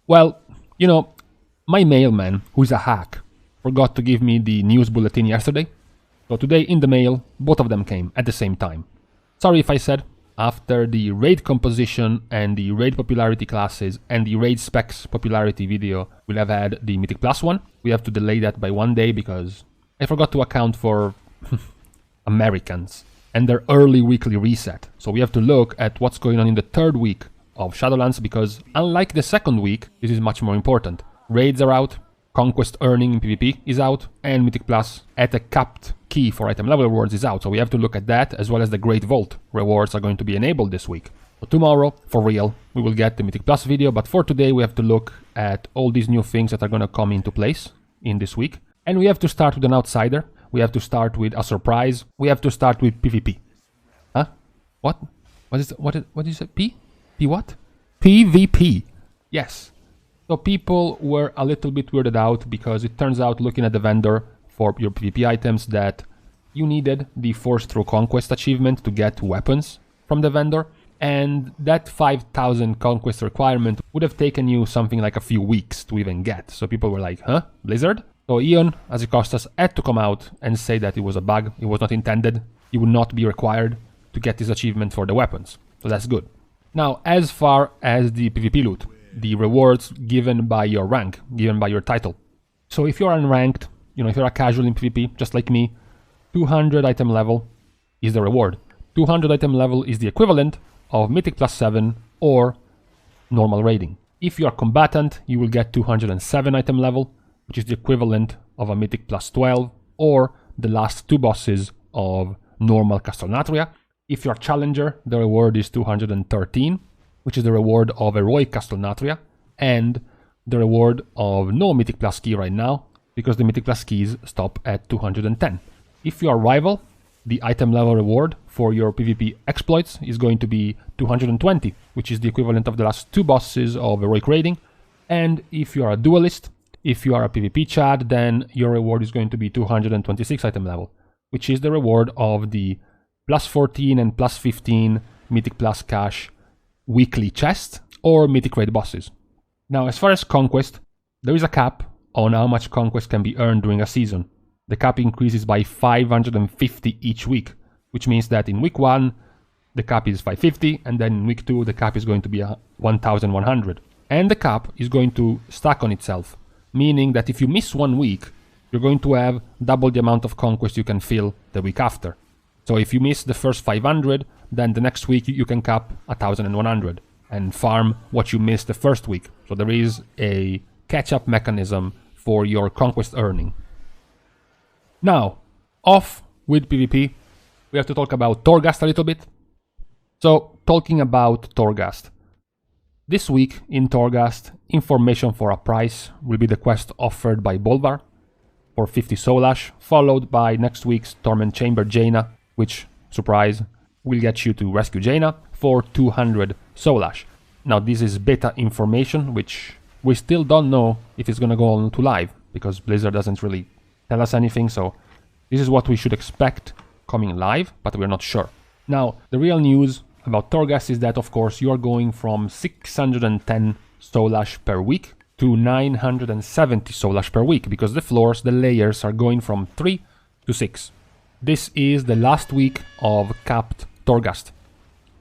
Well, you know, my mailman, who is a hack, forgot to give me the news bulletin yesterday. So today in the mail, both of them came at the same time. Sorry if I said, after the raid composition and the raid popularity classes and the raid specs popularity video, we'll have had the Mythic Plus one. We have to delay that by 1 day because I forgot to account for Americans and their early weekly reset. So we have to look at what's going on in the third week of Shadowlands because unlike the second week, this is much more important. Raids are out, Conquest earning in PvP is out, and Mythic Plus at a capped key for item level rewards is out. So we have to look at that, as well as the Great Vault rewards are going to be enabled this week. So tomorrow, for real, we will get the Mythic Plus video, but for today we have to look at all these new things that are going to come into place in this week. And we have to start with an outsider. We have to start with a surprise. We have to start with PvP. Huh? What? What is it? P what? PvP. Yes. So people were a little bit weirded out because it turns out, looking at the vendor for your PvP items, that you needed the Force Through Conquest achievement to get weapons from the vendor, and that 5,000 conquest requirement would have taken you something like a few weeks to even get. So people were like, huh? Blizzard? So Ion, as it cost us, had to come out and say that it was a bug, it was not intended, you would not be required to get this achievement for the weapons. So that's good. Now, as far as the PvP loot, the rewards given by your rank, given by your title. So if you're unranked, if you're a casual in PvP, just like me, 200 item level is the reward. 200 item level is the equivalent of Mythic Plus 7 or normal raiding. If you are combatant, you will get 207 item level, which is the equivalent of a Mythic Plus 12 or the last two bosses of normal Castelnatria. If you're challenger, the reward is 213, which is the reward of Heroic Castelnatria, and the reward of no Mythic Plus key right now, because the Mythic Plus keys stop at 210. If you are rival, the item level reward for your PvP exploits is going to be 220, which is the equivalent of the last two bosses of Heroic Raiding. And if you are a duelist, if you are a PvP Chad, then your reward is going to be 226 item level, which is the reward of the plus 14 and plus 15 Mythic Plus cash weekly chest or Mythic Raid bosses. Now, as far as Conquest, there is a cap on how much Conquest can be earned during a season. The cap increases by 550 each week, which means that in week 1, the cap is 550, and then in week 2, the cap is going to be 1,100. And the cap is going to stack on itself, meaning that if you miss 1 week, you're going to have double the amount of Conquest you can fill the week after. So if you miss the first 500, then the next week you can cap 1,100 and farm what you missed the first week. So there is a catch-up mechanism for your Conquest earning. Now, off with PvP, we have to talk about Torghast a little bit. So, talking about Torghast. This week in Torghast, information for a price will be the quest offered by Bolvar for 50 Soul Ash, followed by next week's Torment Chamber Jaina, which, surprise, will get you to rescue Jaina for 200 Soul Ash. Now, this is beta information, which we still don't know if it's going to go on to live, because Blizzard doesn't really tell us anything, so this is what we should expect coming live, but we're not sure. Now, the real news about Torghast is that, of course, you are going from 610 Soul Ash per week to 970 Soul Ash per week, because the floors, the layers, are going from 3 to 6. This is the last week of capped Torghast.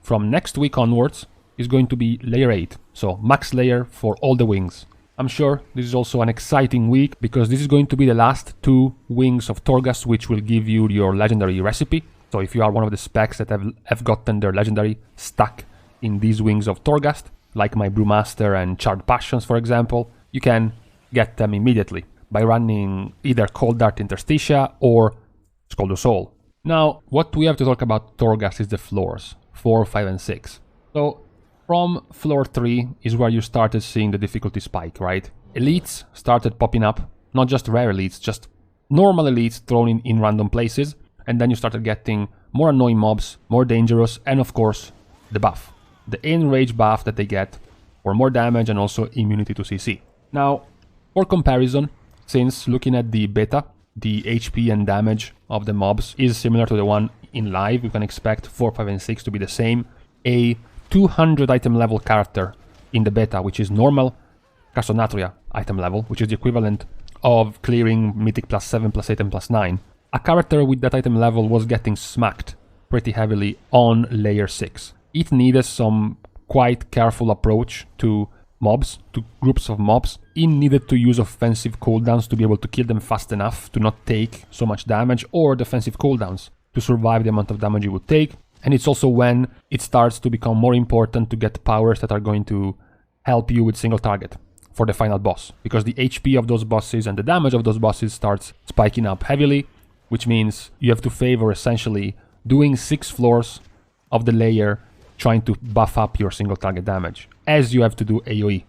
From next week onwards is going to be layer 8, so max layer for all the wings. I'm sure this is also an exciting week because this is going to be the last 2 wings of Torghast, which will give you your legendary recipe. So if you are one of the specs that have gotten their legendary stuck in these wings of Torghast, like my Brewmaster and Charred Passions for example, you can get them immediately by running either Cold Dart Interstitia or Scald of Soul. Now, what we have to talk about Torghast is the floors, 4, 5 and 6. So from floor 3 is where you started seeing the difficulty spike, right? Elites started popping up, not just rare elites, just normal elites thrown in random places, and then you started getting more annoying mobs, more dangerous, and of course, the buff. The Enrage buff that they get for more damage and also immunity to CC. Now, for comparison, since looking at the beta, the HP and damage of the mobs is similar to the one in live, you can expect 4, 5 and 6 to be the same. A 200 item level character in the beta, which is normal, Castonatria item level, which is the equivalent of clearing Mythic +7, +8 and +9, a character with that item level was getting smacked pretty heavily on layer 6. It needed some quite careful approach to mobs, to groups of mobs. It needed to use offensive cooldowns to be able to kill them fast enough to not take so much damage, or defensive cooldowns to survive the amount of damage it would take. And it's also when it starts to become more important to get powers that are going to help you with single target for the final boss, because the HP of those bosses and the damage of those bosses starts spiking up heavily, which means you have to favor essentially doing 6 floors of the layer trying to buff up your single target damage, as you have to do AoE,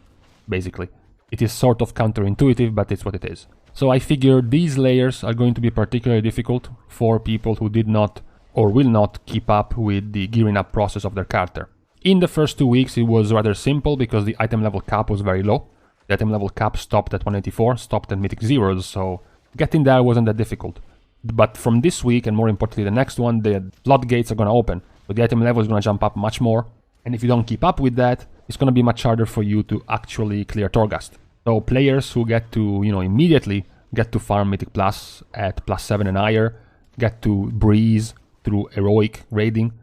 basically. It is sort of counterintuitive, but it's what it is. So I figure these layers are going to be particularly difficult for people who did not or will not keep up with the gearing up process of their character. In the first 2 weeks it was rather simple because the item level cap was very low. The item level cap stopped at 184, stopped at Mythic Zeros, so getting there wasn't that difficult. But from this week, and more importantly the next one, the floodgates are going to open. So the item level is going to jump up much more. And if you don't keep up with that, it's going to be much harder for you to actually clear Torghast. So players who get to, immediately get to farm Mythic Plus at +7 and higher, get to breeze through heroic raiding,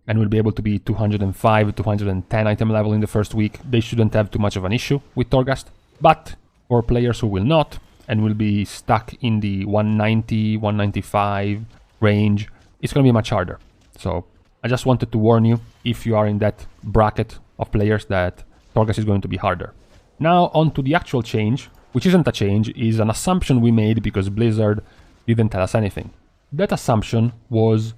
and will be able to be 205, 210 item level in the first week. They shouldn't have too much of an issue with Torghast. But for players who will not, and will be stuck in the 190, 195 range, it's going to be much harder. So I just wanted to warn you, if you are in that bracket of players, that Torghast is going to be harder. Now on to the actual change, which isn't a change, is an assumption we made because Blizzard didn't tell us anything. That assumption was,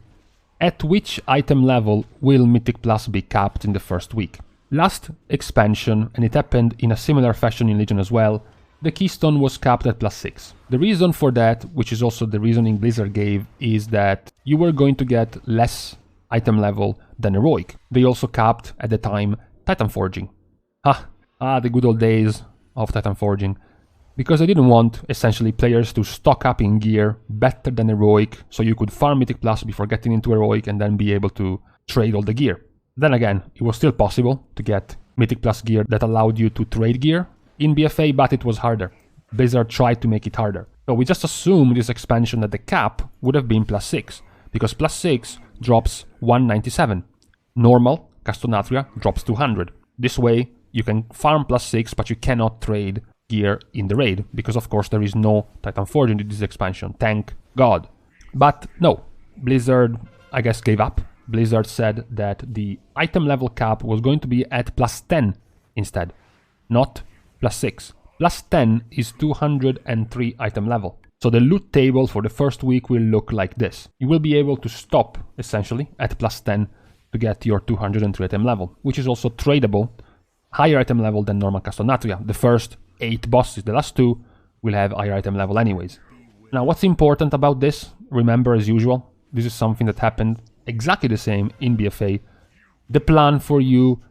at which item level will Mythic Plus be capped in the first week? Last expansion, and it happened in a similar fashion in Legion as well, the Keystone was capped at +6. The reason for that, which is also the reasoning Blizzard gave, is that you were going to get less item level than Heroic. They also capped, at the time, Titan Forging. The good old days of Titan Forging. Because they didn't want, essentially, players to stock up in gear better than Heroic, so you could farm Mythic Plus before getting into Heroic and then be able to trade all the gear. Then again, it was still possible to get Mythic Plus gear that allowed you to trade gear in BFA, but it was harder. Blizzard tried to make it harder. So we just assumed this expansion that the cap would have been +6, because +6 drops 197. Normal, Castonatria, drops 200. This way, you can farm +6, but you cannot trade gear in the raid, because of course there is no Titan Forging in this expansion, thank God. But no, Blizzard, I guess, gave up. Blizzard said that the item level cap was going to be at +10 instead, not +6. +10 is 203 item level. So the loot table for the first week will look like this. You will be able to stop, essentially, at +10 to get your 203 item level, which is also tradable, higher item level than normal Castonatria. The first 8 bosses, the last 2, will have higher item level anyways. Now what's important about this, remember as usual, this is something that happened exactly the same in BFA. The plan for you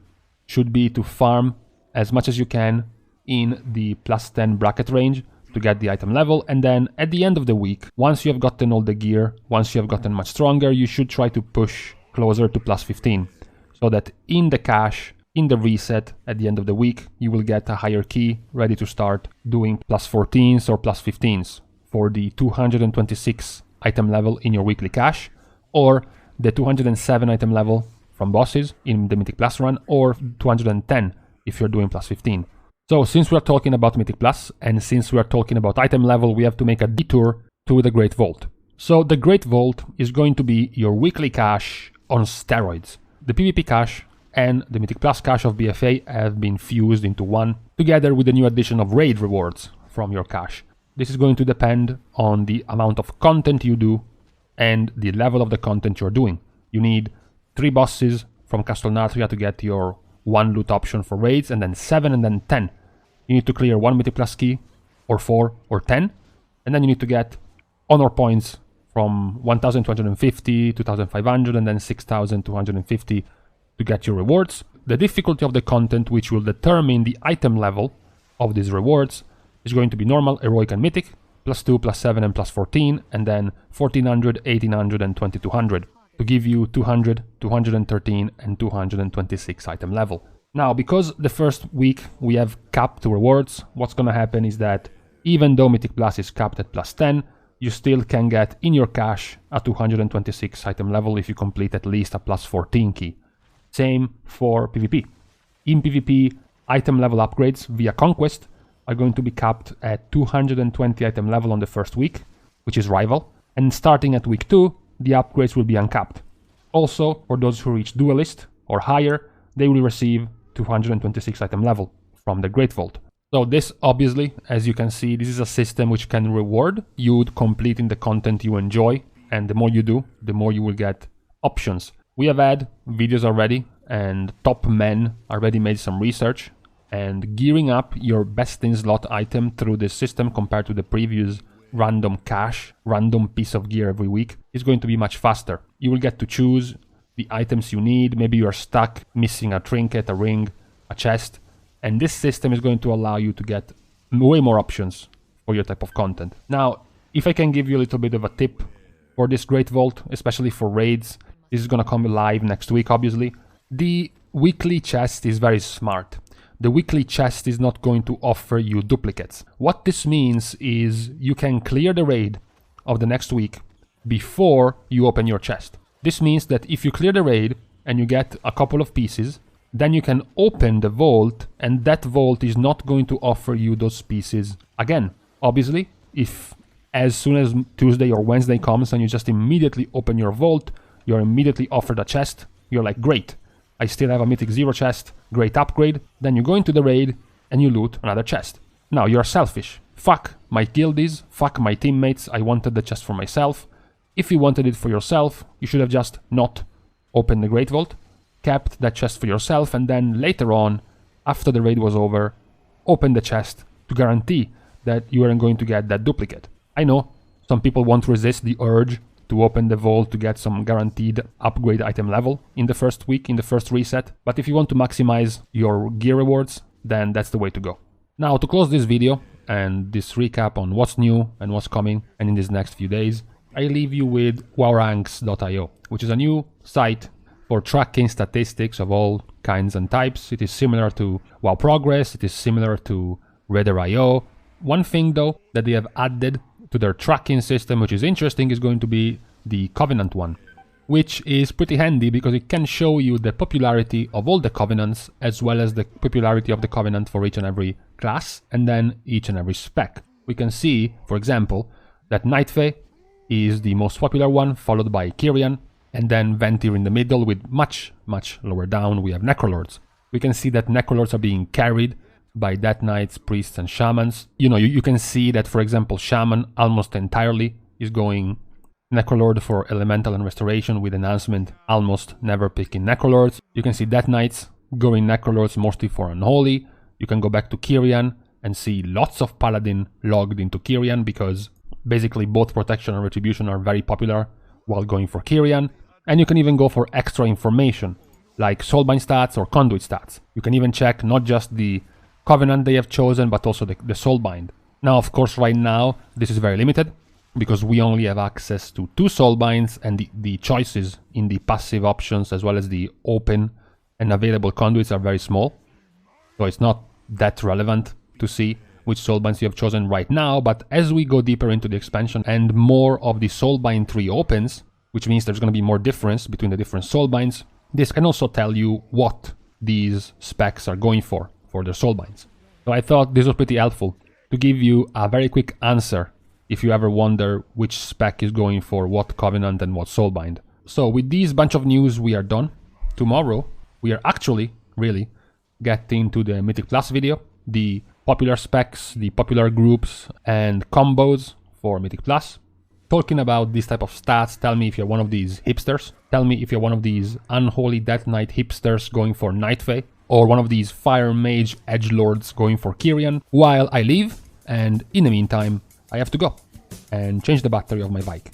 should be to farm as much as you can in the +10 bracket range to get the item level, and then at the end of the week, once you have gotten all the gear, once you have gotten much stronger, you should try to push closer to +15, so that in the cache, in the reset at the end of the week, you will get a higher key ready to start doing +14s or +15s for the 226 item level in your weekly cache, or the 207 item level from bosses in the Mythic Plus run, or 210 if you're doing +15. So since we are talking about Mythic Plus, and since we are talking about item level, we have to make a detour to the Great Vault. So the Great Vault is going to be your weekly cache on steroids. The PvP cache and the Mythic Plus cache of BFA have been fused into one, together with the new addition of raid rewards from your cache. This is going to depend on the amount of content you do and the level of the content you're doing. You need 3 bosses from Castonatria to get your 1 loot option for raids, and then 7 and then 10. You need to clear 1 Mythic Plus key, or 4, or 10, and then you need to get honor points from 1250, 2500, and then 6250 to get your rewards. The difficulty of the content, which will determine the item level of these rewards, is going to be normal, heroic, and mythic, +2, +7, and +14, and then 1400, 1800, and 2200 to give you 200, 213, and 226 item level. Now, because the first week we have capped rewards, what's gonna happen is that even though Mythic Plus is capped at +10, you still can get in your cache a 226 item level if you complete at least a +14 key. Same for PvP. In PvP, item level upgrades via Conquest are going to be capped at 220 item level on the first week, which is Rival, and starting at week 2, the upgrades will be uncapped. Also, for those who reach Duelist or higher, they will receive 226 item level from the Great Vault. So this, obviously, as you can see, this is a system which can reward you completing the content you enjoy, and the more you do, the more you will get options. We have had videos already, and top men already made some research, and gearing up your best in slot item through this system compared to the previous random cache, random piece of gear every week is going to be much faster. You will get to choose the items you need. Maybe you are stuck missing a trinket, a ring, a chest, and this system is going to allow you to get way more options for your type of content. Now, if I can give you a little bit of a tip for this Great Vault, especially for raids, this is going to come live next week, obviously. The weekly chest is very smart. The weekly chest is not going to offer you duplicates. What this means is you can clear the raid of the next week before you open your chest. This means that if you clear the raid and you get a couple of pieces, then you can open the vault, and that vault is not going to offer you those pieces again. Obviously, if as soon as Tuesday or Wednesday comes and you just immediately open your vault, you're immediately offered a chest, you're like, great, I still have a Mythic 0 chest, great upgrade. Then you go into the raid and you loot another chest. Now, you're selfish. Fuck my guildies, fuck my teammates, I wanted the chest for myself. If you wanted it for yourself, you should have just not opened the Great Vault, kept that chest for yourself, and then later on, after the raid was over, open the chest to guarantee that you aren't going to get that duplicate. I know some people won't resist the urge to open the vault to get some guaranteed upgrade item level in the first week, in the first reset, but if you want to maximize your gear rewards, then that's the way to go. Now, to close this video and this recap on what's new and what's coming and in these next few days, I leave you with wowranks.io, which is a new site for tracking statistics of all kinds and types. It is similar to WoW Progress, it is similar to Raider.io. One thing though that they have added to their tracking system, which is interesting, is going to be the Covenant one, which is pretty handy because it can show you the popularity of all the Covenants as well as the popularity of the Covenant for each and every class and then each and every spec. We can see, for example, that Nightfae is the most popular one, followed by Kyrian, and then Ventir in the middle with much lower down we have Necrolords. We can see that Necrolords are being carried by Death Knights, Priests and Shamans. You know, you can see that, for example, Shaman almost entirely is going Necrolord for Elemental and Restoration with Enhancement, almost never picking Necrolords. You can see Death Knights going Necrolords mostly for Unholy. You can go back to Kyrian and see lots of Paladin logged into Kyrian because basically both Protection and Retribution are very popular while going for Kyrian. And you can even go for extra information like Soulbind stats or Conduit stats. You can even check not just the Covenant they have chosen, but also the Soulbind. Now, of course, right now, this is very limited, because we only have access to 2 Soulbinds, and the choices in the passive options, as well as the open and available conduits, are very small. So it's not that relevant to see which Soulbinds you have chosen right now, but as we go deeper into the expansion and more of the Soulbind tree opens, which means there's going to be more difference between the different Soulbinds, this can also tell you what these specs are going for their Soulbinds. So I thought this was pretty helpful to give you a very quick answer if you ever wonder which spec is going for what Covenant and what Soulbind. So with these bunch of news, we are done. Tomorrow, we are actually, really, getting to the Mythic Plus video, the popular specs, the popular groups, and combos for Mythic Plus. Talking about this type of stats, tell me if you're one of these hipsters. Tell me if you're one of these Unholy Death Knight hipsters going for Nightfae, or one of these Fire Mage edgelords going for Kyrian, while I leave, and in the meantime, I have to go and change the battery of my bike.